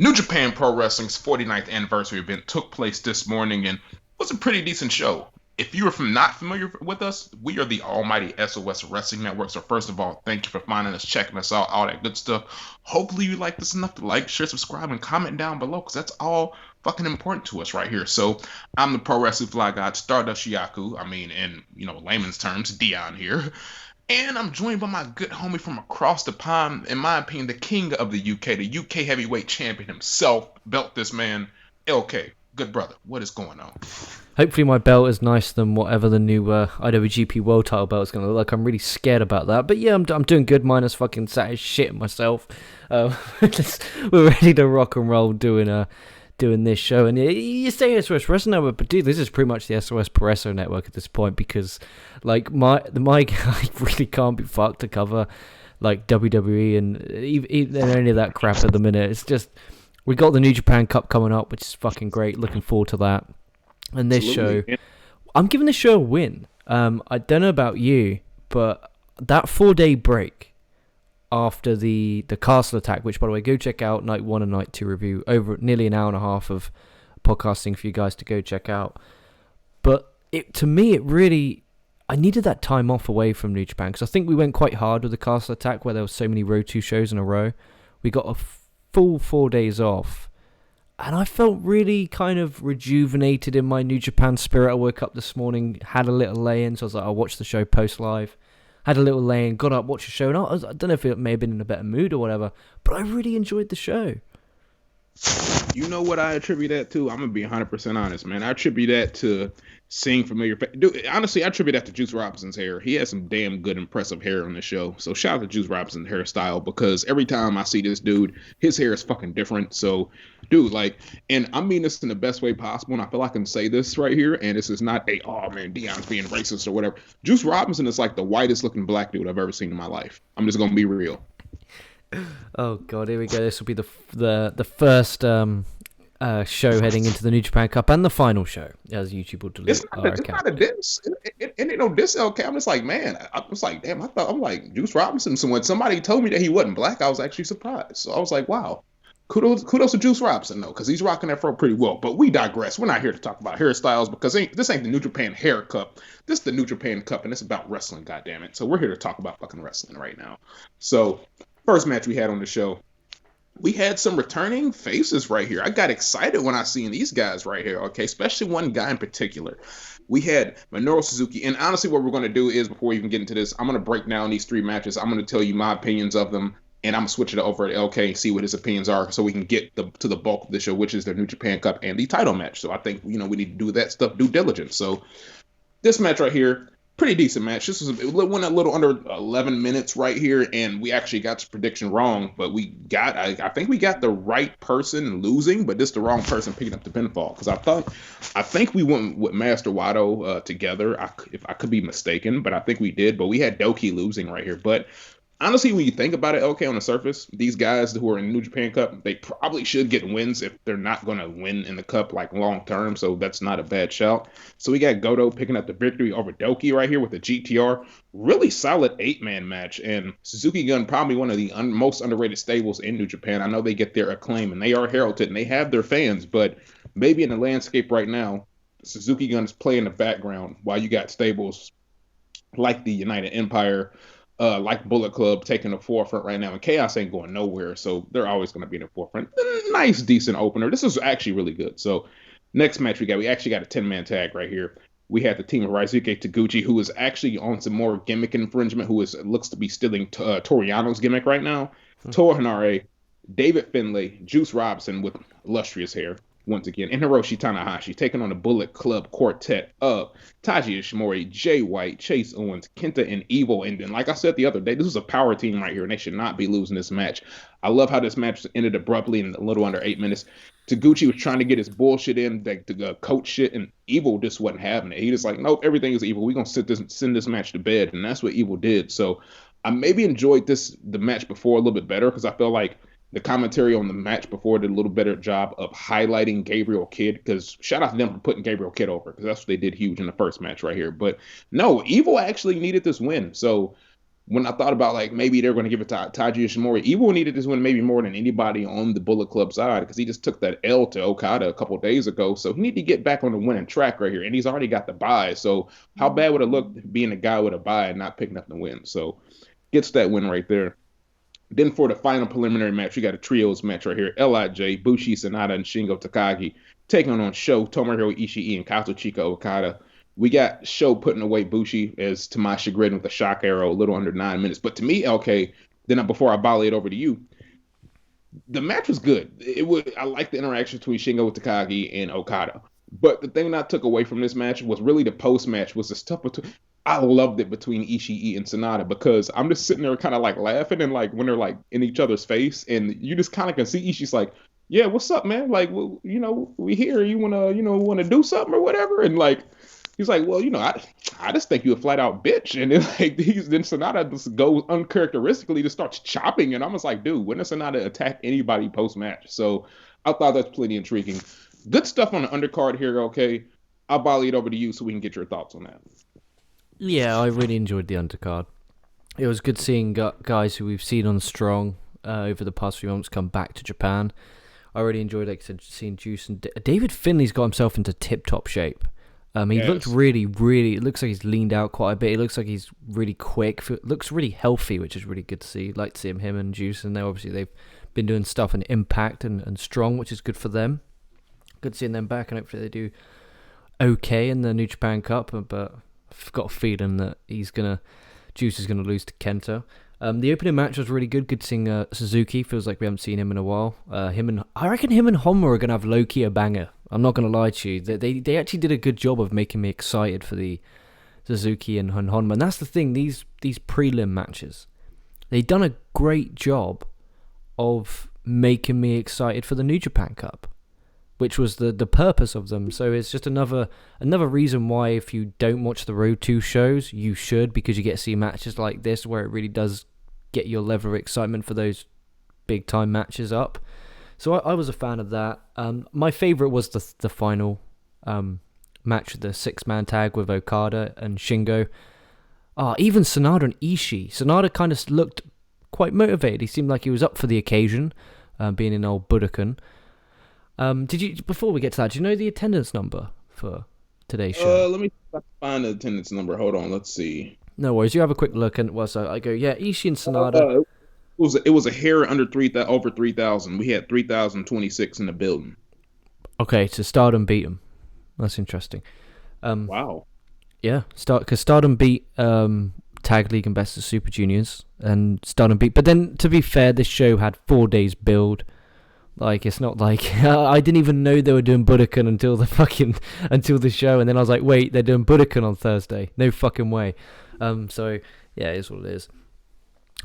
New Japan Pro Wrestling's 49th anniversary event took place this morning and was a pretty decent show. If you are not familiar with us, we are the almighty SOS Wrestling Network. So first of all, thank you for finding us, checking us out, all that good stuff. Hopefully you like this enough to like, share, subscribe, and comment down below, because that's all fucking important to us right here. So I'm the Pro Wrestling Fly God, Stardust Yaku. In layman's terms, Dion here. And I'm joined by my good homie from across the pond, in my opinion, the king of the UK heavyweight champion himself, belt this man, LK. Good brother, what is going on? Hopefully my belt is nicer than whatever the new IWGP World Title belt is going to look like. I'm really scared about that. But yeah, I'm doing good, minus fucking sat as shit myself. We're ready to rock and roll doing this show. And you say SOS Wrestling Network, but dude, this is pretty much the SOS Progresso Network at this point, because like my guy really can't be fucked to cover like WWE and even any of that crap at the minute. It's just, we got the New Japan Cup coming up, which is fucking great. Looking forward to that. And this show, I'm giving this show a win. I don't know about you, but that 4-day break after the Castle attack, which, by the way, go check out night 1 and night 2 review, over nearly an hour and a half of podcasting for you guys to go check out. But to me, I needed that time off away from New Japan, because I think we went quite hard with the Castle attack, where there were so many Road 2 shows in a row. We got a full 4 days off. And I felt really kind of rejuvenated in my New Japan spirit. I woke up this morning, had a little lay-in, so I was like, I'll watch the show post-live. Had a little lay-in, got up, watched the show, and I don't know if it may have been in a better mood or whatever, but I really enjoyed the show. You know what I attribute that to? I'm going to be 100% honest, man. I attribute that to seeing familiar faces. Dude, honestly, I attribute that to Juice Robinson's hair. He has some damn good, impressive hair on the show. So shout out to Juice Robinson's hairstyle, because every time I see this dude, his hair is fucking different. So, dude, and I mean this in the best way possible, and I feel I can say this right here, and this is not Dion's being racist or whatever. Juice Robinson is like the whitest looking black dude I've ever seen in my life. I'm just going to be real. Oh god, here we go. This will be the first show heading into the New Japan Cup, and the final show, as YouTube will delete. It's not a diss. It ain't no diss, LK. I'm just like, man, I was like, damn, I'm like, Juice Robinson. So when somebody told me that he wasn't black, I was actually surprised. So I was like, wow. Kudos to Juice Robinson, though, because he's rocking that fro pretty well. But we digress. We're not here to talk about hairstyles, because this ain't the New Japan Hair Cup. This is the New Japan Cup, and it's about wrestling, goddammit. So we're here to talk about fucking wrestling right now. So first match we had on the show, we had some returning faces right here. I got excited when I seen these guys right here, okay? Especially one guy in particular. We had Minoru Suzuki, and honestly what we're going to do is, before we even get into this, I'm going to break down these 3 matches. I'm going to tell you my opinions of them, and I'm going to switch it over to LK and see what his opinions are, so we can get to the bulk of the show, which is the New Japan Cup and the title match. So I think, we need to do that stuff, due diligence. So this match right here, pretty decent match. This went a little under 11 minutes right here, and we actually got the prediction wrong, but I think we got the right person losing, but this the wrong person picking up the pinfall, because I think we went with Master Wato together, if I could be mistaken, but I think we did, but we had DOUKI losing right here. But honestly, when you think about it, okay, on the surface, these guys who are in the New Japan Cup, they probably should get wins if they're not going to win in the Cup, like, long term, so that's not a bad shout. So we got Goto picking up the victory over DOUKI right here with the GTR. Really solid 8-man match, and Suzuki-gun, probably one of the most underrated stables in New Japan. I know they get their acclaim, and they are heralded, and they have their fans, but maybe in the landscape right now, Suzuki-gun is playing in the background while you got stables like the United Empire, like Bullet Club, taking the forefront right now, and Chaos ain't going nowhere, so they're always going to be in the forefront. Nice, decent opener. This is actually really good. So next match we actually got a 10-man tag right here. We had the team of Ryusuke Taguchi, who is actually on some more gimmick infringement, looks to be stealing Toriano's gimmick right now. Toa Henare, David Finlay, Juice Robinson with illustrious hair, once again, and Hiroshi Tanahashi taking on the Bullet Club quartet of Taiji Ishimori, Jay White, Chase Owens, Kenta, and Evil. And then, like I said the other day, this is a power team right here, and they should not be losing this match. I love how this match ended abruptly in a little under 8 minutes. Taguchi was trying to get his bullshit in, the coach shit, and Evil just wasn't having it. He just like, nope, everything is Evil. We're going to send this match to bed, and that's what Evil did. So I maybe enjoyed the match before a little bit better, because I felt like the commentary on the match before did a little better job of highlighting Gabriel Kidd, because shout out to them for putting Gabriel Kidd over, because that's what they did huge in the first match right here. But no, Evil actually needed this win. So when I thought about like maybe they're going to give it to Taiji Ishimori, Evil needed this win maybe more than anybody on the Bullet Club side because he just took that L to Okada a couple of days ago. So he need to get back on the winning track right here, and he's already got the bye. So how bad would it look being a guy with a bye and not picking up the win? So gets that win right there. Then for the final preliminary match, we got a trios match right here. LIJ, Bushi, Sanada, and Shingo Takagi taking on Sho, Tomohiro Ishii, and Kazuchika Okada. We got Sho putting away Bushi as to my chagrin with a shock arrow, a little under 9 minutes. But to me, LK, then before I volley it over to you, the match was good. I like the interaction between Shingo Takagi and Okada. But the thing that I took away from this match was really the post match was the stuff between. I loved it between Ishii and Sanada because I'm just sitting there kind of like laughing and like when they're like in each other's face and you just kind of can see Ishii's like, yeah, what's up, man? Like, well, we here. You wanna do something or whatever? And like, he's like, well, I just think you a flat out bitch. And then like then Sanada just goes uncharacteristically just starts chopping, and I'm just like, dude, when does Sanada attack anybody post match? So I thought that's plenty intriguing. Good stuff on the undercard here. Okay, I'll volley it over to you so we can get your thoughts on that. Yeah, I really enjoyed the undercard. It was good seeing guys who we've seen on Strong over the past few months come back to Japan. I really enjoyed, like I said, seeing Juice and David Finlay's got himself into tip-top shape. He looked really, really. It looks like he's leaned out quite a bit. It looks like he's really quick. Looks really healthy, which is really good to see. Like to see him and Juice, and they've been doing stuff in Impact and Strong, which is good for them. Good seeing them back, and hopefully they do okay in the New Japan Cup. But I've got a feeling that Juice is gonna lose to Kenta. The opening match was really good. Good seeing Suzuki. Feels like we haven't seen him in a while. I reckon him and Honma are gonna have low-key a banger. I'm not gonna lie to you. They actually did a good job of making me excited for the Suzuki and Honma. And that's the thing. These prelim matches, they done a great job of making me excited for the New Japan Cup, which was the purpose of them. So it's just another reason why if you don't watch the Road 2 shows, you should, because you get to see matches like this where it really does get your level of excitement for those big time matches up. So I was a fan of that. My favourite was the final match, the 6-man tag with Okada and Shingo. Even Sanada and Ishii. Sanada kind of looked quite motivated. He seemed like he was up for the occasion, being in old Budokan. Before we get to that, do you know the attendance number for today's show? Let me find the attendance number. Hold on, let's see. No worries, you have a quick look, and I go, yeah, Ishii and Sanada. It was a hair under over 3,000. We had 3,026 in the building. Okay, so Stardom beat them. That's interesting. Wow. Yeah, because Stardom beat Tag League and Best of Super Juniors, and Stardom beat. But then, to be fair, this show had 4 days build. Like, it's not like I didn't even know they were doing Budokan until the show, and then I was like, wait, they're doing Budokan on Thursday? No fucking way. So yeah, it is what it is.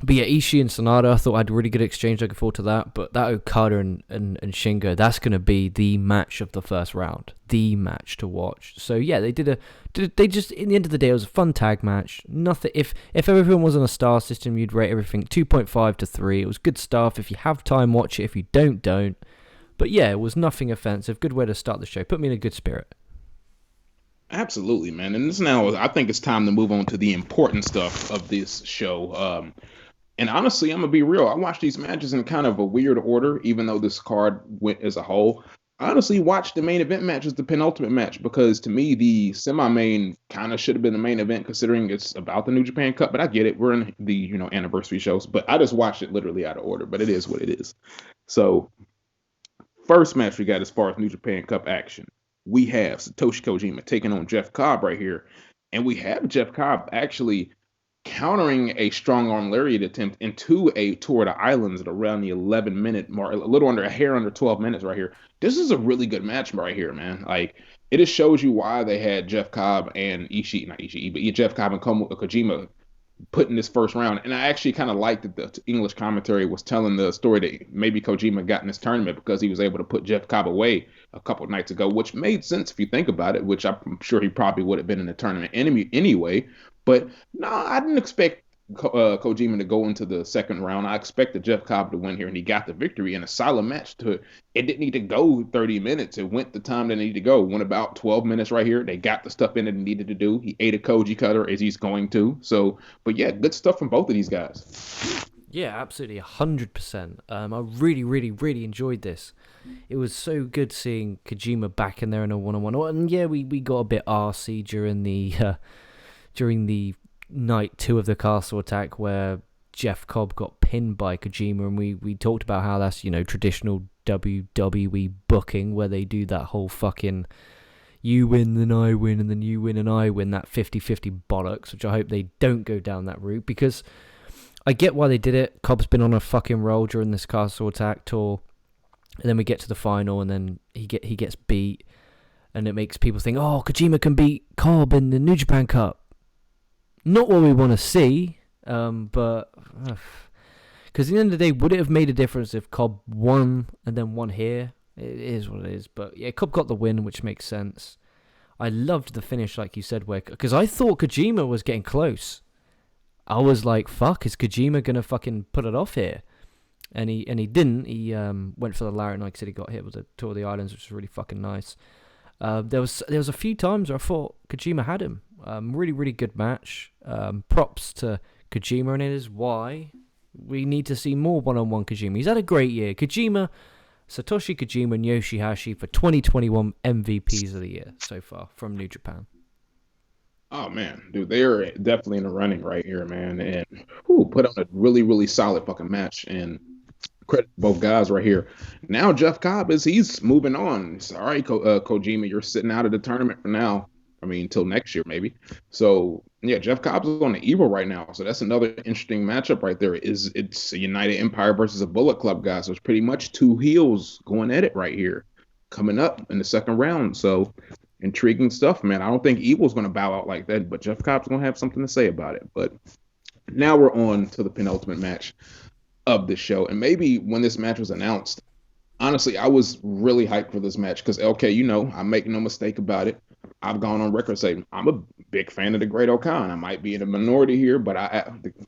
But yeah, Ishii and Sanada, I thought I had a really good exchange. Looking forward to that. But that Okada and Shingo, that's going to be the match of the first round, the match to watch. So yeah, they just in the end of the day, it was a fun tag match. Nothing. If everyone was on a star system, you'd rate everything 2.5 to 3. It was good stuff. If you have time, watch it. If you don't. But yeah, it was nothing offensive. Good way to start the show. Put me in a good spirit. Absolutely, man. And this now, I think it's time to move on to the important stuff of this show. And honestly, I'm going to be real. I watched these matches in kind of a weird order, even though this card went as a whole. I honestly watched the main event match as the penultimate match because to me, the semi-main kind of should have been the main event considering it's about the New Japan Cup. But I get it. We're in the, anniversary shows. But I just watched it literally out of order. But it is what it is. So first match we got as far as New Japan Cup action. We have Satoshi Kojima taking on Jeff Cobb right here. And we have Jeff Cobb actually countering a strong arm lariat attempt into a tour of the islands at around the 11-minute mark, a little under 12 minutes right here. This is a really good match right here, man. Like, it just shows you why they had Jeff Cobb and Jeff Cobb and Kojima put in this first round. And I actually kind of liked that the English commentary was telling the story that maybe Kojima got in this tournament because he was able to put Jeff Cobb away a couple of nights ago, which made sense if you think about it, which I'm sure he probably would have been in the tournament anyway. But no, I didn't expect Kojima to go into the second round. I expected Jeff Cobb to win here, and he got the victory in a solid match. It didn't need to go 30 minutes. It went the time that it needed to go. Went about 12 minutes right here. They got the stuff in that it needed to do. He ate a Koji cutter as he's going to. So, but yeah, good stuff from both of these guys. Yeah, absolutely, 100%. I really, really, really enjoyed this. It was so good seeing Kojima back in there in a one-on-one. And yeah, we got a bit arsey during the night 2 of the castle attack where Jeff Cobb got pinned by Kojima, and we talked about how that's, traditional WWE booking where they do that whole fucking you win then I win and then you win and I win, that 50-50 bollocks, which I hope they don't go down that route, because I get why they did it. Cobb's been on a fucking roll during this castle attack tour, and then we get to the final and then he gets beat, and it makes people think, oh, Kojima can beat Cobb in the New Japan Cup. Not what we want to see, but because at the end of the day, would it have made a difference if Cobb won and then won here? It is what it is. But yeah, Cobb got the win, which makes sense. I loved the finish, like you said, because I thought Kojima was getting close. I was like, fuck, is Kojima gonna fucking put it off here? And he didn't. He went for the Lariat, like I said, he got hit with the Tour of the Islands, which was really fucking nice. There was a few times where I thought Kojima had him. Really, really good match. Props to Kojima, and it is why we need to see more one-on-one Kojima. He's had a great year. Satoshi Kojima and Yoshihashi for 2021 MVPs of the year so far from New Japan. Oh man, dude, they're definitely in the running right here, man, and put on a really, really solid fucking match. And credit both guys right here. Now Jeff Cobb he's moving on. It's all right, Kojima, you're sitting out of the tournament for now. I mean, until next year maybe. So yeah, Jeff Cobb's on the Evil right now. So that's another interesting matchup right there. It's a United Empire versus a Bullet Club guy. So it's pretty much two heels going at it right here, coming up in the second round. So intriguing stuff, man. I don't think Evil's going to bow out like that, but Jeff Cobb's going to have something to say about it. But now we're on to the penultimate match of the show. And maybe when this match was announced, honestly, I was really hyped for this match because, LK, I make no mistake about it. I've gone on record saying I'm a big fan of the Great Okan. I might be in a minority here, but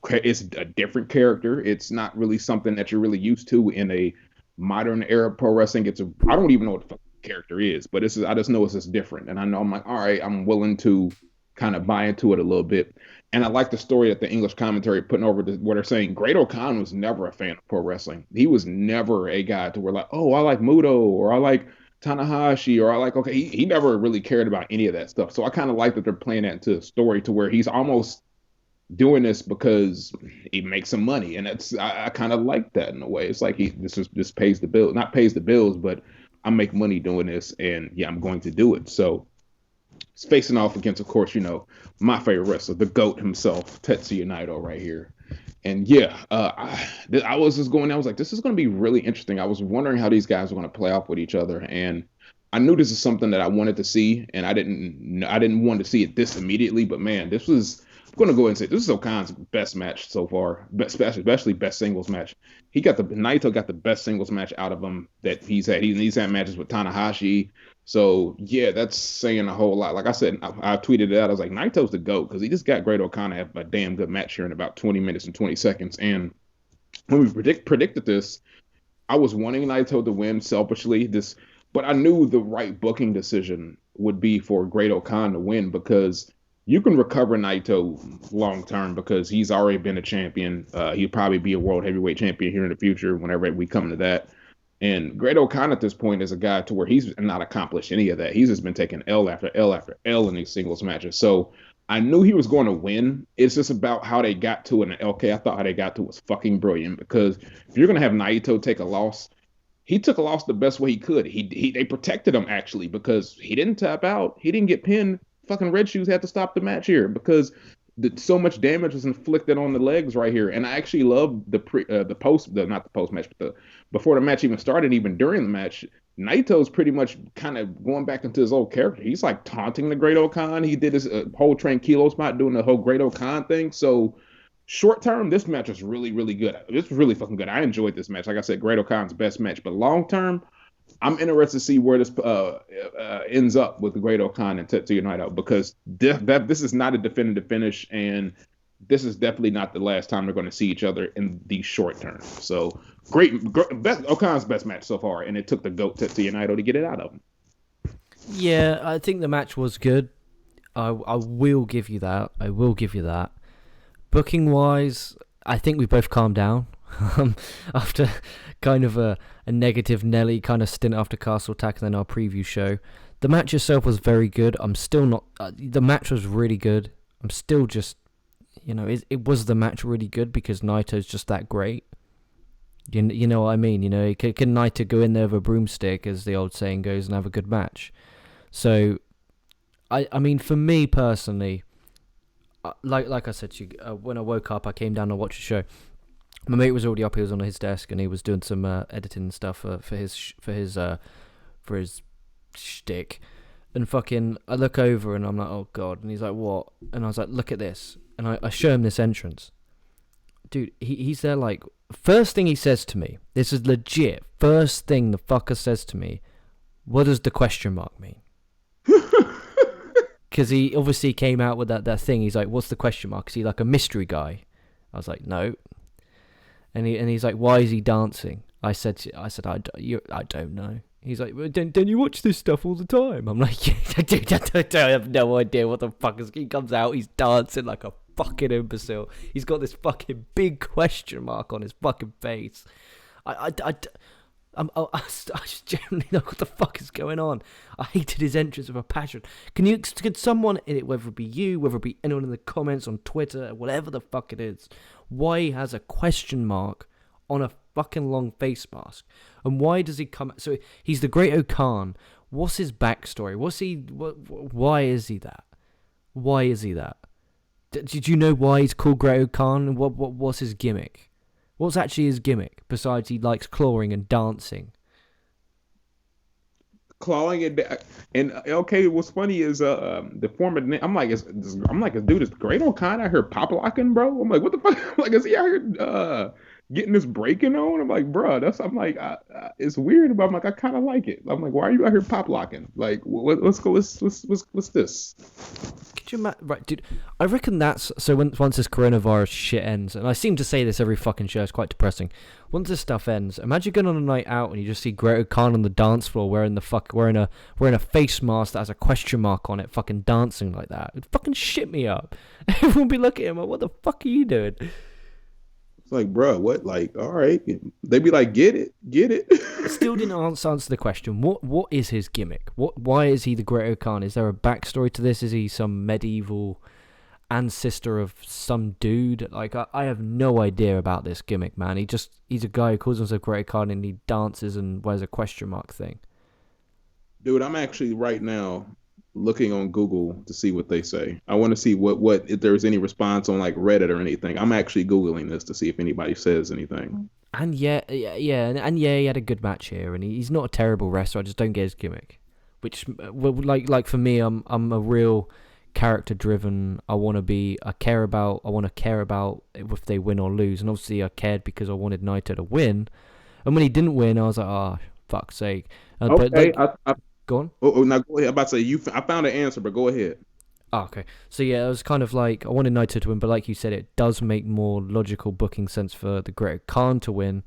it's a different character. It's not really something that you're really used to in a modern era pro wrestling. I don't even know what the fuck the character is, but I just know it's just different. And I know I'm like, all right, I'm willing to kind of buy into it a little bit. And I like the story that the English commentary putting over where they're saying Great Okan was never a fan of pro wrestling. He was never a guy to where like, oh, I like Muto or I like Tanahashi or I like, okay, he never really cared about any of that stuff. So I kind of like that they're playing that into a story to where he's almost doing this because he makes some money. And I kind of like that in a way. It's like this pays the bill, not pays the bills, but I make money doing this and yeah, I'm going to do it. So it's facing off against, of course, my favorite wrestler, the GOAT himself, Tetsuya Naito right here. And yeah, I was just going, I was like, this is going to be really interesting. I was wondering how these guys were going to play off with each other. And I knew this is something that I wanted to see, and I didn't want to see it this immediately, but man, I'm going to go ahead and say this is Okan's best match so far, especially best singles match. Naito got the best singles match out of him that he's had. He's had matches with Tanahashi. So yeah, that's saying a whole lot. Like I said, I tweeted it out. I was like, Naito's the GOAT because he just got Great Okada have a damn good match here in about 20 minutes and 20 seconds. And when we predicted this, I was wanting Naito to win selfishly. But I knew the right booking decision would be for Great Okada to win because you can recover Naito long term because he's already been a champion. He'll probably be a world heavyweight champion here in the future whenever we come to that. And Great Okan at this point is a guy to where he's not accomplished any of that. He's just been taking L after L after L in these singles matches. So I knew he was going to win. It's just about how they got to it. And LK, I thought how they got to it was fucking brilliant because if you're going to have Naito take a loss, he took a loss the best way he could. They protected him actually because he didn't tap out. He didn't get pinned. Fucking Red Shoes had to stop the match here because so much damage was inflicted on the legs right here. And I actually love not the post match, but before the match even started, even during the match, Naito's pretty much kind of going back into his old character. He's like taunting the Great Okan. He did his whole Tranquilo spot doing the whole Great Okan thing. So short term, this match was really, really good. This was really fucking good. I enjoyed this match. Like I said, Great Okan's best match. But long term, I'm interested to see where this ends up with the Great Okan and Tetsuya Naito because this is not a definitive finish. And this is definitely not the last time they're going to see each other in the short term. So Okan'S best match so far, and it took the GOAT Tetsuya Naito to get it out of him. Yeah, I think the match was good. I will give you that. I will give you that. Booking wise, I think we both calmed down after kind of a negative Nelly kind of stint after Castle Attack and then our preview show. The match itself was very good. I'm still not. The match was really good. I'm still just, it was the match really good because Naito's just that great. You know what I mean? Can Naito go in there with a broomstick, as the old saying goes, and have a good match? So, I mean, for me personally, like I said to you, when I woke up, I came down to watch the show. My mate was already up. He was on his desk and he was doing some editing and stuff for his shtick. And fucking, I look over and I'm like, oh god. And he's like, what? And I was like, look at this. And I show him this entrance. Dude, he's there like, first thing he says to me, this is legit, first thing the fucker says to me, what does the question mark mean? Because he obviously came out with that thing. He's like, what's the question mark? Is he like a mystery guy? I was like, no. And he's like, why is he dancing? I said, I don't know. He's like, well, don't you watch this stuff all the time? I'm like, yeah, dude, I have no idea what the fuck is. He comes out, he's dancing like a fucking imbecile. He's got this fucking big question mark on his fucking face. I just generally know what the fuck is going on. I hated his entrance with a passion. Could someone in it, whether it be you, whether it be anyone in the comments on Twitter, whatever the fuck it is, why he has a question mark on a fucking long face mask? And why does he come... So he's the Great Okan. What's his backstory? Why is he that? Why is he that? Did you know why he's called Great Okan? What's his gimmick? What's actually his gimmick, besides he likes clawing and dancing? Clawing and okay, what's funny is the former name. I'm like, dude, is Great Okan out here pop locking, bro? I'm like, what the fuck? I'm like, is he out here getting this breaking on? I'm like, bro, it's weird, but I'm like, I kind of like it. I'm like, why are you out here pop locking? Like, what's this? Could you right, dude? I reckon that's so. Once this coronavirus shit ends, and I seem to say this every fucking show, it's quite depressing. Once this stuff ends, imagine going on a night out and you just see Great Okan on the dance floor wearing a face mask that has a question mark on it, fucking dancing like that. It'd fucking shit me up. Everyone would be looking at him like, what the fuck are you doing? It's like, bro, what? Like, all right. They be like, get it. Still didn't answer the question. What is his gimmick? Why is he the Great Okan? Is there a backstory to this? Is he some medieval ancestor of some dude? Like, I have no idea about this gimmick, man. He's a guy who calls himself Great Okan and he dances and wears a question mark thing. Dude, I'm actually right now looking on Google to see what they say. I want to see what if there's any response on like Reddit or anything. I'm actually Googling this to see if anybody says anything. And he had a good match here, and he's not a terrible wrestler. I just don't get his gimmick. Which, like for me, I'm a real character driven. I want to care about if they win or lose, and obviously I cared because I wanted Naito to win. And when he didn't win, I was like, oh, fuck's sake. Okay, go on. Now go ahead. I'm about to say I found an answer, but go ahead. Oh, okay. So yeah, it was kind of like I wanted Naito to win, but like you said, it does make more logical booking sense for the Great Khan to win.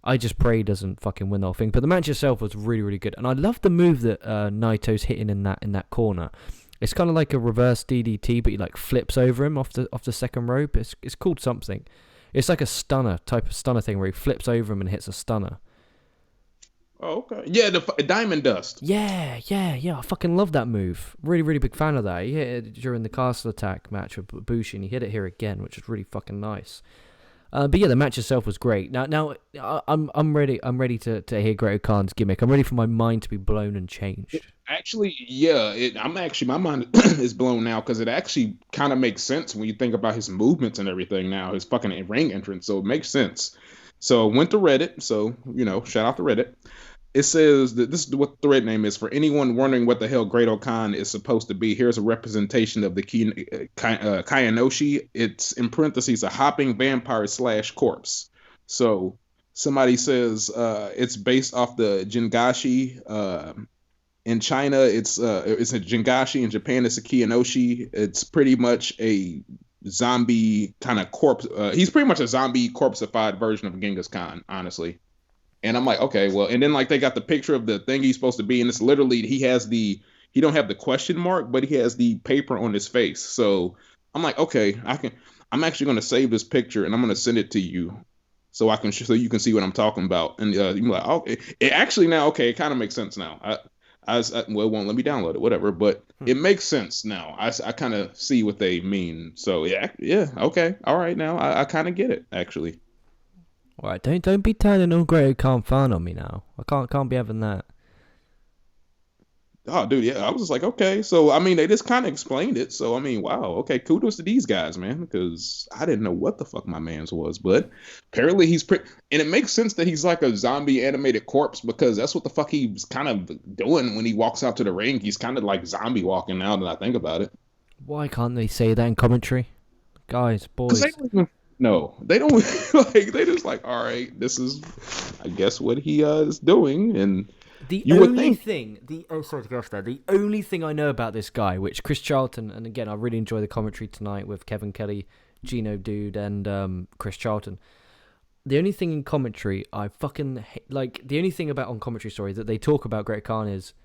I just pray he doesn't fucking win the whole thing. But the match itself was really, really good, and I love the move that Naito's hitting in that corner. It's kind of like a reverse DDT, but he like flips over him off the second rope. It's called something. It's like a type of stunner thing where he flips over him and hits a stunner. Oh, okay. Yeah, the Diamond Dust. Yeah. I fucking love that move. Really, really big fan of that. He hit it during the Castle Attack match with Ibushi, and he hit it here again, which is really fucking nice. But yeah, the match itself was great. Now I'm ready. I'm ready to hear Great Okan's gimmick. I'm ready for my mind to be blown and changed. Actually, yeah. My mind is blown now because it actually kind of makes sense when you think about his movements and everything. Now his fucking ring entrance, so it makes sense. So went to Reddit. So shout out to Reddit. It says that this is what the thread name is. For anyone wondering what the hell Great Okan is supposed to be, here's a representation of the Kayanoshi. It's in parentheses a hopping vampire / corpse. So somebody says it's based off the Jingashi. In China, it's a Jingashi. In Japan, it's a Kayanoshi. It's pretty much a zombie kind of corpse. He's pretty much a zombie corpseified version of Genghis Khan, honestly. And I'm like, okay, well, and then like they got the picture of the thing he's supposed to be, and it's literally he don't have the question mark, but he has the paper on his face. So I'm like, okay, I'm actually going to save this picture and I'm going to send it to you so so you can see what I'm talking about. And you're like, oh, it actually now, okay, it kind of makes sense now. Well, it won't let me download it, whatever, but it makes sense now. I kind of see what they mean. So yeah, okay, all right, now I kind of get it actually. Right, don't be turning on Great Khan fan on me now. I can't be having that. Oh, dude, yeah, I was just like, okay. So, I mean, they just kind of explained it. So, I mean, wow, okay, kudos to these guys, man, because I didn't know what the fuck my man's was. But apparently he's pretty, and it makes sense that he's like a zombie animated corpse because that's what the fuck he's kind of doing when he walks out to the ring. He's kind of like zombie walking now that I think about it. Why can't they say that in commentary? Guys, boys. No, they don't. Like, they just like, all right, this is, I guess, what he is doing. And the sorry to go off there. The only thing I know about this guy, which Chris Charlton, and again, I really enjoy the commentary tonight with Kevin Kelly, Gino Dude, and Chris Charlton. The only thing in commentary I fucking like, the only thing about on commentary, sorry, that they talk about Great Khan is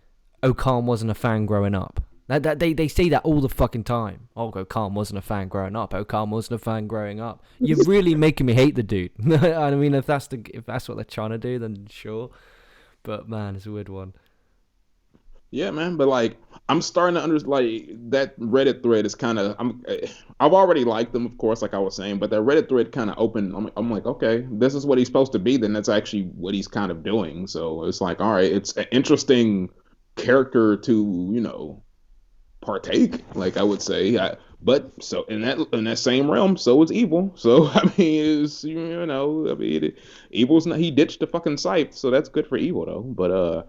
Okan wasn't a fan growing up. That they say that all the fucking time. Oh, Okan wasn't a fan growing up. Okan wasn't a fan growing up. You're really making me hate the dude. I mean, if that's what they're trying to do, then sure. But man, it's a weird one. Yeah, man. But like, I'm starting to understand. Like that Reddit thread is kind of. I've already liked them, of course, like I was saying. But that Reddit thread kind of opened. I'm like, okay, this is what he's supposed to be. Then that's actually what he's kind of doing. So it's like, all right, it's an interesting character to partake. Like I would say. But so in that same realm, so is evil. So I mean, evil's not. He ditched the fucking scythe, so that's good for evil though. But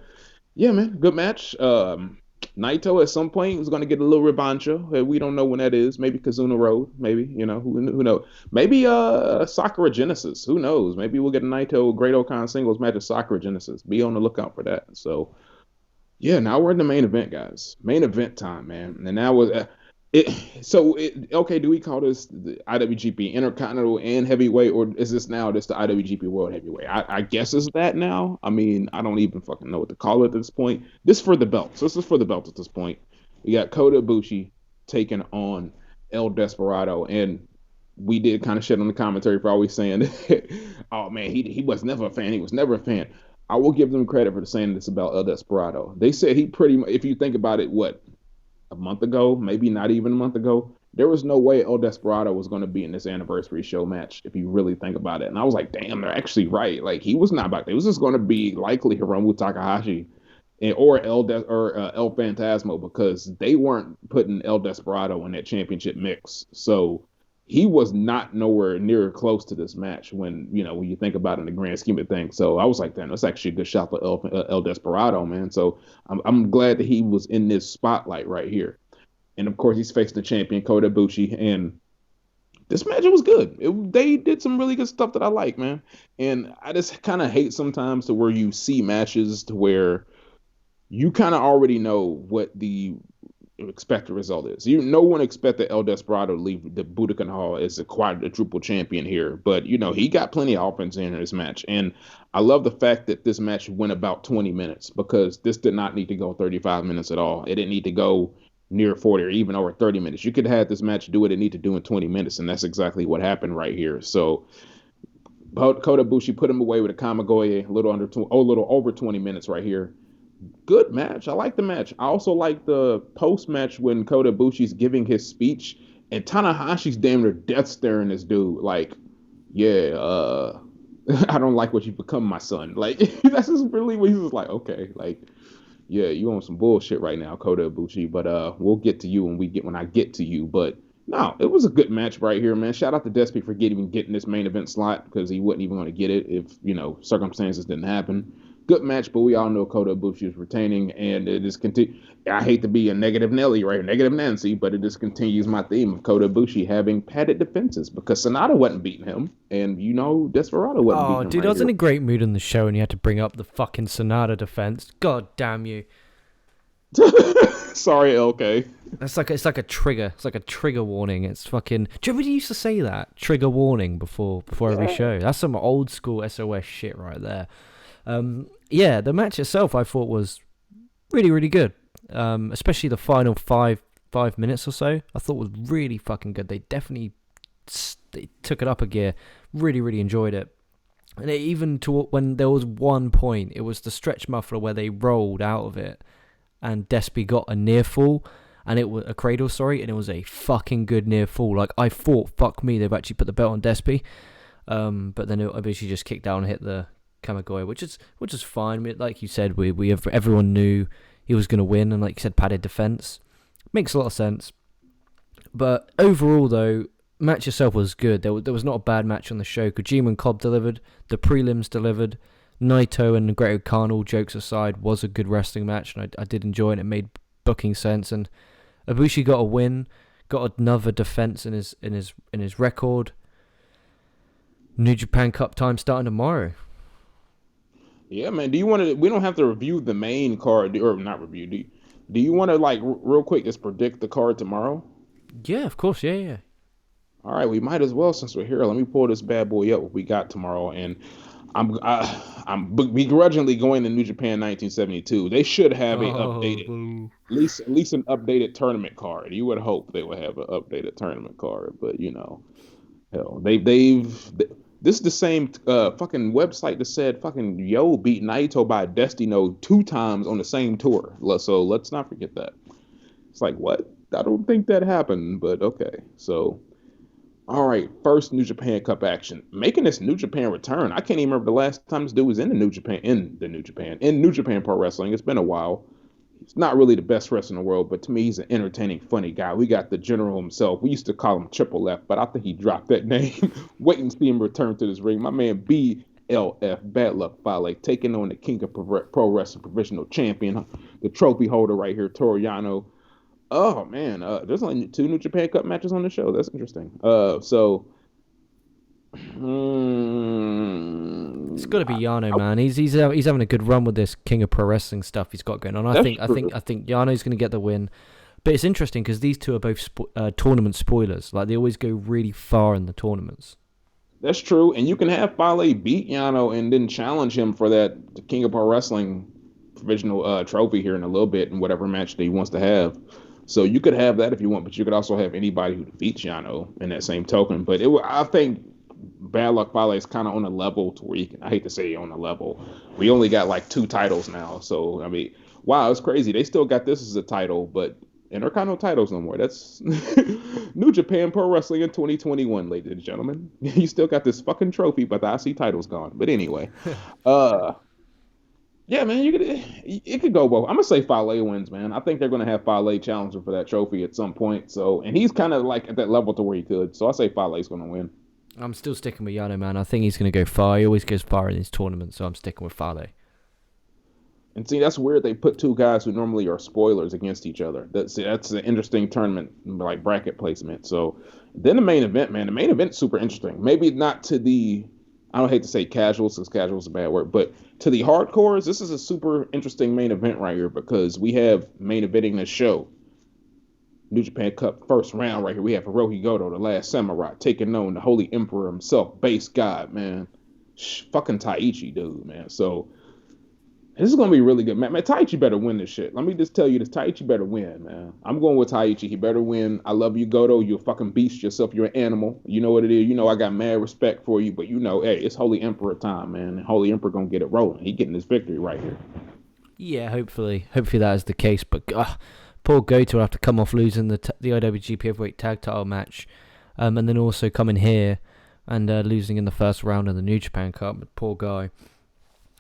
yeah, man, good match. Naito at some point is going to get a little revancha. We don't know when that is. Maybe Kazuna Road. Maybe who knows? Maybe Sakura Genesis. Who knows? Maybe we'll get a Naito Great Okan singles match at Sakura Genesis. Be on the lookout for that. So yeah, now we're in the main event, guys. Main event time, man. And now was okay, do we call this the IWGP Intercontinental and Heavyweight, or is this now just the IWGP World Heavyweight? I guess it's that now. I mean, I don't even fucking know what to call it at this point. This is for the belts. This is for the belts at this point. We got Kota Ibushi taking on El Desperado, and we did kind of shit on the commentary for always saying, oh man, he was never a fan. He was never a fan. I will give them credit for saying this about El Desperado. They said he pretty much, if you think about it, a month ago, maybe not even a month ago, there was no way El Desperado was going to be in this anniversary show match, if you really think about it. And I was like, damn, they're actually right. Like, he was not back there. It was just going to be likely Hiromu Takahashi or El Phantasmo, because they weren't putting El Desperado in that championship mix. So he was not nowhere near close to this match when you think about it in the grand scheme of things. So I was like, damn, that's actually a good shot for El Desperado, man. So I'm glad that he was in this spotlight right here. And of course, he's facing the champion, Kota Ibushi. And this match, it was good. They did some really good stuff that I like, man. And I just kind of hate sometimes to where you see matches to where you kind of already know what the expected result is. No one expected El Desperado to leave the Budokan Hall as a quadruple champion here, but he got plenty of offense in this match, and I love the fact that this match went about 20 minutes because this did not need to go 35 minutes at all. It didn't need to go near 40 or even over 30 minutes. You could have had this match do what it needed to do in 20 minutes, and that's exactly what happened right here. So Kota Ibushi put him away with a Kamigoye, a little over 20 minutes right here. Good match. I like the match. I also like the post-match when Kota Ibushi's giving his speech and Tanahashi's damn near death staring this dude. Like, yeah, I don't like what you've become, my son. Like, that's just really what he's just like, okay, like, yeah, you on some bullshit right now, Kota Ibushi, but we'll get to you when I get to you. But no, it was a good match right here, man. Shout out to Despy for getting this main event slot, because he wasn't even going to get it if, circumstances didn't happen. Good match, but we all know Kota Ibushi is retaining, and it just I hate to be a negative Nelly, right? Negative Nancy, but it just continues my theme of Kota Ibushi having padded defenses, because Sonata wasn't beating him, and Desperado wasn't beating him. Oh, dude, I was in a great mood on the show, and you had to bring up the fucking Sonata defense. God damn you. Sorry, LK. It's like a trigger. It's like a trigger warning. It's fucking. Do you remember you used to say that trigger warning before every show? That's some old school SOS shit right there. Yeah, the match itself I thought was really really good. Especially the final five minutes or so. I thought was really fucking good. They definitely took it up a gear. Really really enjoyed it. And even to when there was one point, it was the stretch muffler where they rolled out of it, and Despy got a near fall, and it was a cradle, and it was a fucking good near fall. Like I thought, fuck me, they've actually put the belt on Despy, but then it obviously just kicked down and hit the Kamigoye, which is fine. Like you said, everyone knew he was gonna win, and like you said, padded defense makes a lot of sense. But overall, though, match itself was good. There was not a bad match on the show. Kojima and Cobb delivered. The prelims delivered. Naito and Great Khan, all jokes aside, was a good wrestling match, and I did enjoy it. It made booking sense, and Ibushi got a win, got another defense in his record. New Japan Cup time starting tomorrow. Yeah, man. Do you want to? We don't have to review the main card, or not review. Do you want to like real quick just predict the card tomorrow? Yeah, of course. Yeah. All right, we might as well since we're here. Let me pull this bad boy up. What we got tomorrow, and I'm begrudgingly going to New Japan 1972. They should have updated, at least an updated tournament card. You would hope they would have an updated tournament card, but you know, hell, this is the same fucking website that said fucking Yo beat Naito by Destino 2 times on the same tour. So let's not forget that. It's like, what? I don't think that happened, but okay. So, all right, first New Japan Cup action. Making this New Japan return. I can't even remember the last time this dude was in New Japan Pro Wrestling. It's been a while. He's not really the best wrestler in the world, but to me, he's an entertaining, funny guy. We got the general himself. We used to call him Triple F, but I think he dropped that name. Wait and see him return to this ring. My man BLF, Bad Luck Fale, taking on the King of Pro Wrestling Provisional Champion, the trophy holder right here, Toru Yano. Oh, man, there's only 2 New Japan Cup matches on the show. That's interesting. It's got to be Yano, man. He's having a good run with this King of Pro Wrestling stuff he's got going on. I think Yano's going to get the win. But it's interesting because these two are both tournament spoilers. Like they always go really far in the tournaments. That's true, and you can have Fale beat Yano and then challenge him for the King of Pro Wrestling provisional trophy here in a little bit in whatever match that he wants to have. So you could have that if you want, but you could also have anybody who defeats Yano in that same token. But I think Bad Luck Fale is kind of on a level to where I hate to say on a level. We only got like 2 titles now. So, I mean, wow, it's crazy. They still got this as a title, but Intercontinental titles no more. That's New Japan Pro Wrestling in 2021, ladies and gentlemen. You still got this fucking trophy, but the IC title's gone. But anyway, yeah, man, it could go both. I'm gonna say Fale wins, man. I think they're gonna have Fale challenge him for that trophy at some point. So, and he's kind of like at that level to where he could. So I say Fale's gonna win. I'm still sticking with Yano, man. I think he's gonna go far. He always goes far in these tournaments, so I'm sticking with Fale. And see, that's weird. They put 2 guys who normally are spoilers against each other. That's an interesting tournament, like bracket placement. So then the main event, man. The main event's super interesting. Maybe not to the, I don't hate to say casuals, because casual is a bad word, but to the hardcores, this is a super interesting main event right here because we have main eventing this show. New Japan Cup first round right here. We have Hirooki Goto, the last samurai, taking on the Holy Emperor himself, base god, man. Fucking Taichi, dude, man. So this is going to be really good. Man, Taichi better win this shit. Let me just tell you this. Taichi better win, man. I'm going with Taichi. He better win. I love you, Goto. You're a fucking beast yourself. You're an animal. You know what it is. You know I got mad respect for you, but you know, hey, it's Holy Emperor time, man. And Holy Emperor going to get it rolling. He getting this victory right here. Yeah, hopefully. Hopefully that is the case. But poor Goto will have to come off losing the IWGP Heavyweight Tag Title match. And then also coming here and losing in the first round of the New Japan Cup. Poor guy.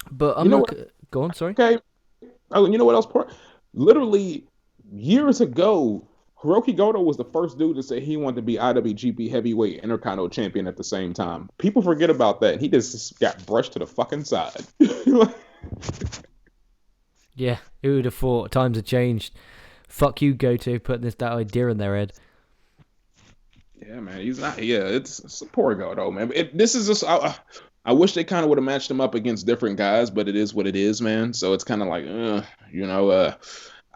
But I'm not... Go on, sorry. Okay. Oh, and you know what else? Literally years ago, Hirooki Goto was the first dude to say he wanted to be IWGP Heavyweight Intercontinental Champion at the same time. People forget about that. He just got brushed to the fucking side. Yeah, who would have thought? Times have changed. Fuck you, Goto, putting that idea in their head. Yeah, man, he's not. Yeah, it's a poor Goto, man. This is just. I wish they kind of would have matched him up against different guys, but it is what it is, man. So it's kind of like, I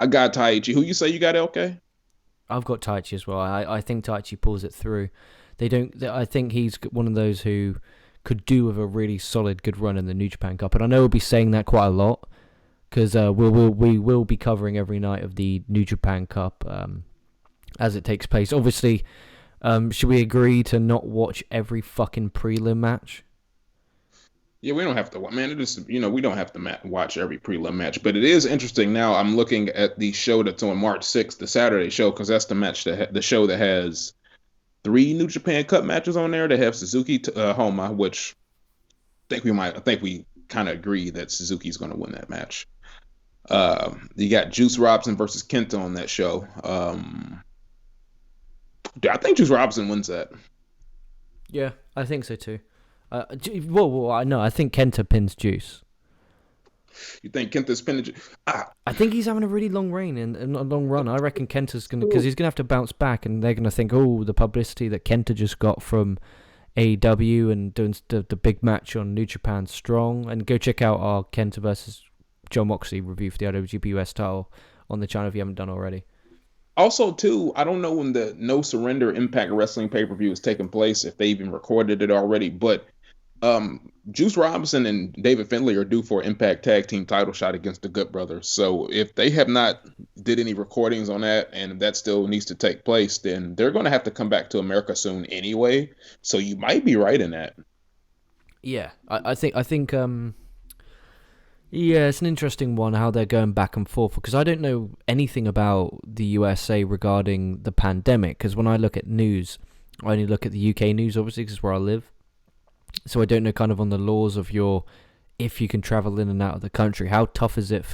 got Taichi. Who you say you got, LK? I've got Taichi as well. I think Taichi pulls it through. I think he's one of those who could do with a really solid, good run in the New Japan Cup. And I know we'll be saying that quite a lot because we will be covering every night of the New Japan Cup as it takes place. Obviously, should we agree to not watch every fucking prelim match? Yeah, we don't have to, man. It is, we don't have to watch every prelim match, but it is interesting. Now I'm looking at the show that's on March 6th, the Saturday show, because that's the show that has 3 New Japan Cup matches on there. They have Suzuki Honma, which I think we kind of agree that Suzuki's going to win that match. You got Juice Robinson versus KENTA on that show. I think Juice Robinson wins that. Yeah, I think so too. I know. I think KENTA pins Juice. You think KENTA's pinning Juice? I think he's having a really long reign and a long run. I reckon KENTA's going to, because he's going to have to bounce back, and they're going to think, oh, the publicity that KENTA just got from AEW and doing the big match on New Japan Strong. And go check out our KENTA versus John Moxley review for the IWGP US title on the channel if you haven't done already. Also, too, I don't know when the No Surrender Impact Wrestling pay-per-view is taking place, if they even recorded it already, but Juice Robinson and David Finlay are due for Impact Tag Team title shot against the Good Brothers. So if they have not did any recordings on that, and that still needs to take place, then they're going to have to come back to America soon anyway. So you might be right in that. Yeah, I think yeah, it's an interesting one how they're going back and forth, because I don't know anything about the USA regarding the pandemic, because when I look at news, I only look at the UK news, obviously, because it's where I live. So I don't know kind of on the laws of if you can travel in and out of the country. How tough is it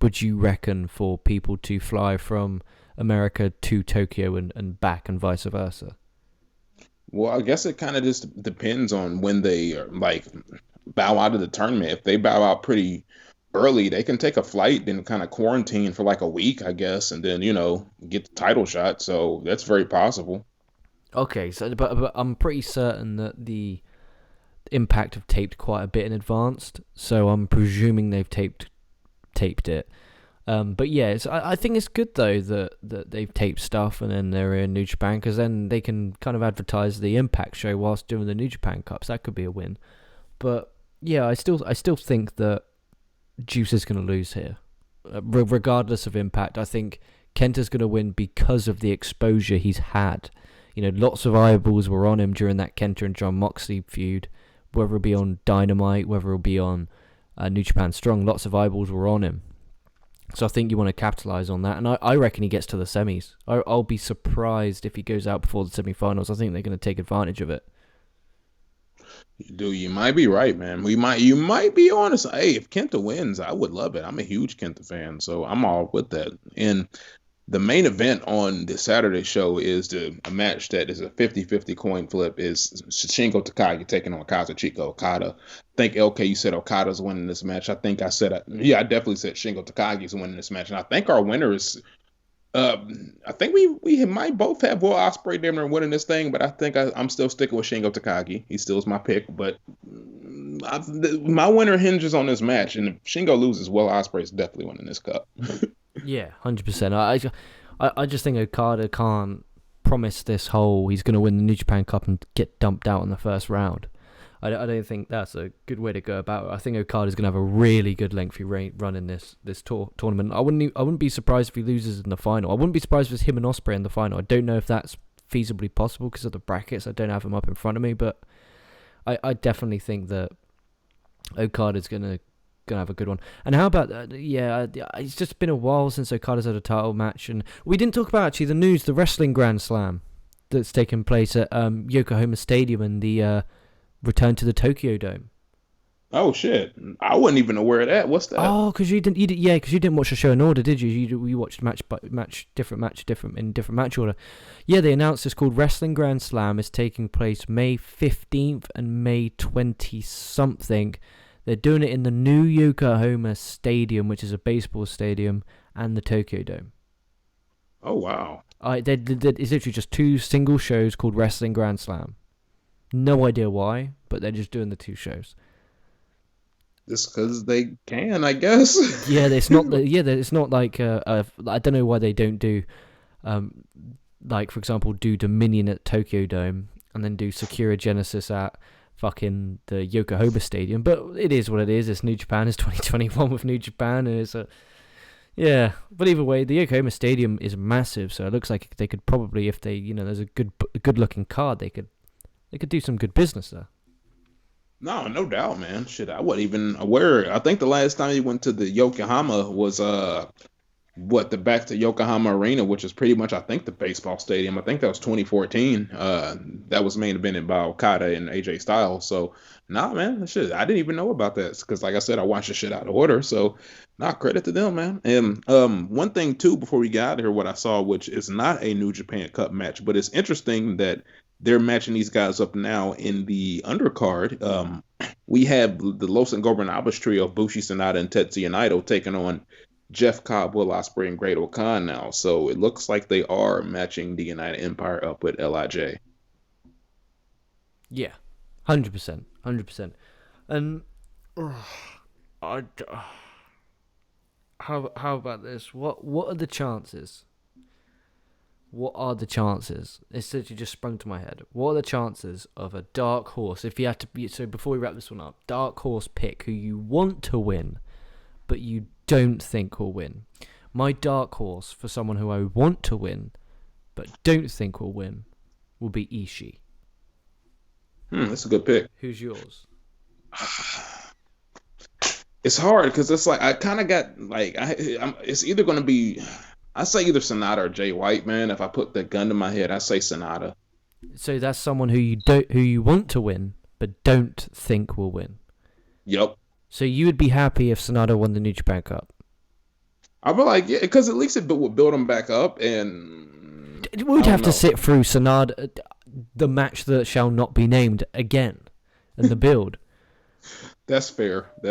would you reckon, for people to fly from America to Tokyo and back and vice versa? Well, I guess it kind of just depends on when they bow out of the tournament. If they bow out pretty early, they can take a flight and kind of quarantine for like a week, I guess, and then, get the title shot. So that's very possible. Okay, so but I'm pretty certain that the Impact have taped quite a bit in advance, so I'm presuming they've taped it. But yeah, I think it's good though that they've taped stuff and then they're in New Japan, because then they can kind of advertise the Impact show whilst doing the New Japan Cups. That could be a win. But yeah, I still think that Juice is going to lose here, regardless of Impact. I think KENTA's going to win because of the exposure he's had. Lots of eyeballs were on him during that KENTA and John Moxley feud, whether it be on Dynamite, whether it be on New Japan Strong. Lots of eyeballs were on him. So I think you want to capitalize on that. And I reckon he gets to the semis. I'll be surprised if he goes out before the semifinals. I think they're going to take advantage of it. You might be right, man. You might be honest. Hey, if KENTA wins, I would love it. I'm a huge KENTA fan, so I'm all with that. And the main event on the Saturday show is a match that is a 50-50 coin flip. Is Shingo Takagi taking on Kazuchika Okada. I think, LK, you said Okada's winning this match. I think I definitely said Shingo Takagi's winning this match. And I think our winner is, I think we might both have Will Ospreay there winning this thing, but I think I'm still sticking with Shingo Takagi. He still is my pick, but my winner hinges on this match. And if Shingo loses, Will Ospreay is definitely winning this cup. Yeah, 100%. I just think Okada can't promise this whole he's going to win the New Japan Cup and get dumped out in the first round. I don't think that's a good way to go about it. I think Okada's going to have a really good lengthy run in this tournament. I wouldn't be surprised if he loses in the final. I wouldn't be surprised if it's him and Ospreay in the final. I don't know if that's feasibly possible because of the brackets. I don't have them up in front of me, but I definitely think that Okada's going to have a good one. And how about it's just been a while since Okada's had a title match, and we didn't talk about actually the wrestling Grand Slam that's taken place at Yokohama Stadium and the return to the Tokyo Dome. Oh shit! I wasn't even aware of that. What's that? Oh, because you didn't watch the show in order, did you? You watched different match order. Yeah, they announced it's called Wrestling Grand Slam. It's taking place May 15th and May 20 something. They're doing it in the new Yokohama Stadium, which is a baseball stadium, and the Tokyo Dome. Oh, wow. It's literally just 2 single shows called Wrestling Grand Slam. No idea why, but they're just doing the 2 shows. Just because they can, I guess. Yeah, it's not like I don't know why they don't do Like, for example, do Dominion at Tokyo Dome and then do Sakura Genesis at fucking the Yokohama Stadium. But it is what it is. It's New Japan. It's 2021 with New Japan. And it's yeah. But either way, the Yokohama Stadium is massive. So it looks like they could probably, if they, there's a good looking card, they could do some good business there. No doubt, man. Shit, I wasn't even aware. I think the last time he went to the Yokohama was the back to Yokohama Arena, which is pretty much, I think, the baseball stadium. I think that was 2014. That was main evented by Okada and AJ Styles. So, nah, man, shit, I didn't even know about that because, like I said, I watched the shit out of order. So, credit to them, man. And one thing too, before we got out of here, what I saw, which is not a New Japan Cup match, but it's interesting that they're matching these guys up now in the undercard. We have the Los Ingobernables trio of Bushi, Sanada, and Tetsuya Naito taking on Jeff Cobb, Will Ospreay, and Great Okan now. So it looks like they are matching the United Empire up with LIJ. Yeah, 100%. 100%. And how about this? What are the chances? What are the chances? It's literally just sprung to my head. What are the chances of a dark horse? If you had to be, so before we wrap this one up, dark horse pick who you want to win, but you don't think will win. My dark horse for someone who I want to win, but don't think will win, will be Ishii. That's a good pick. Who's yours? It's hard because it's like I kind of got like it's either going to be. I say either Sanada or Jay White, man. If I put the gun to my head, I say Sanada. So that's someone who you want to win, but don't think will win. Yep. So you would be happy if Sanada won the New Japan Cup? I'd be like, yeah, because at least it would build him back up, and we would have to sit through Sanada, the match that shall not be named again, and the build. That's fair. I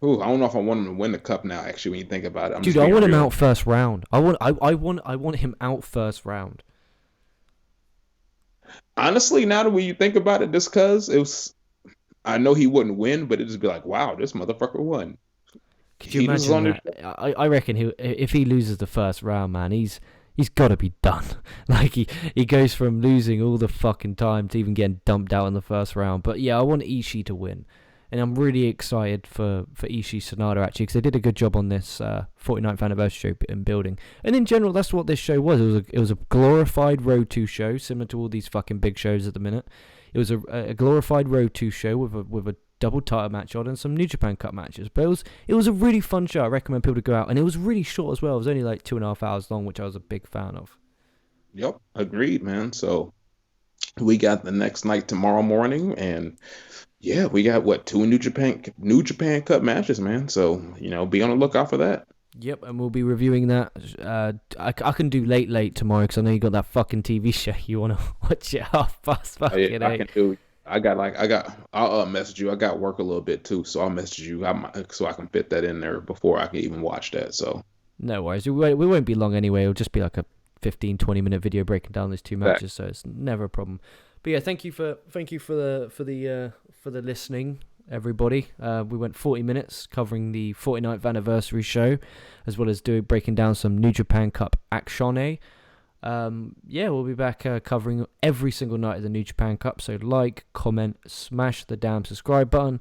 don't know if I want him to win the cup now. Actually, when you think about it, Dude, I want him out first round. I want him out first round. Honestly, now that when you think about it, just because it was, I know he wouldn't win, but it'd just be like, wow, this motherfucker won. Could you imagine that? I reckon if he loses the first round, man, he's got to be done. Like he goes from losing all the fucking time to even getting dumped out in the first round. But yeah, I want Ishii to win. And I'm really excited for Ishii Sanada, actually, because they did a good job on this 49th anniversary show in building. And in general, that's what this show was. It was a glorified Road 2 show, similar to all these fucking big shows at the minute. It was a glorified Road 2 show with a double title match on and some New Japan Cup matches. But it was a really fun show. I recommend people to go out. And it was really short as well. It was only like 2.5 hours long, which I was a big fan of. Yep, agreed, man. So we got the next night tomorrow morning, and yeah, we got 2 New Japan Cup matches, man. So be on the lookout for that. Yep, and we'll be reviewing that. I can do late tomorrow because I know you got that fucking TV show you want to watch it half past fucking 8. I can do. I'll message you. I got work a little bit too, so I'll message you so I can fit that in there before I can even watch that. So no worries. We won't be long anyway. It'll just be like a 15-20 minute video breaking down these 2 matches, so it's never a problem. But yeah, thank you for the listening, everybody. We went 40 minutes covering the 49th anniversary show, as well as breaking down some New Japan Cup action. Yeah, we'll be back covering every single night of the New Japan Cup. So like, comment, smash the damn subscribe button.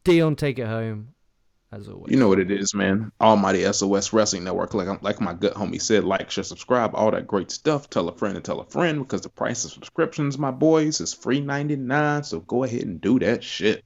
Dion, take it home. As always. You know what it is, man. Almighty SOS Wrestling Network. Like my good homie said, like, share, subscribe, all that great stuff. Tell a friend and tell a friend, because the price of subscriptions, my boys, is $3.99. So go ahead and do that shit.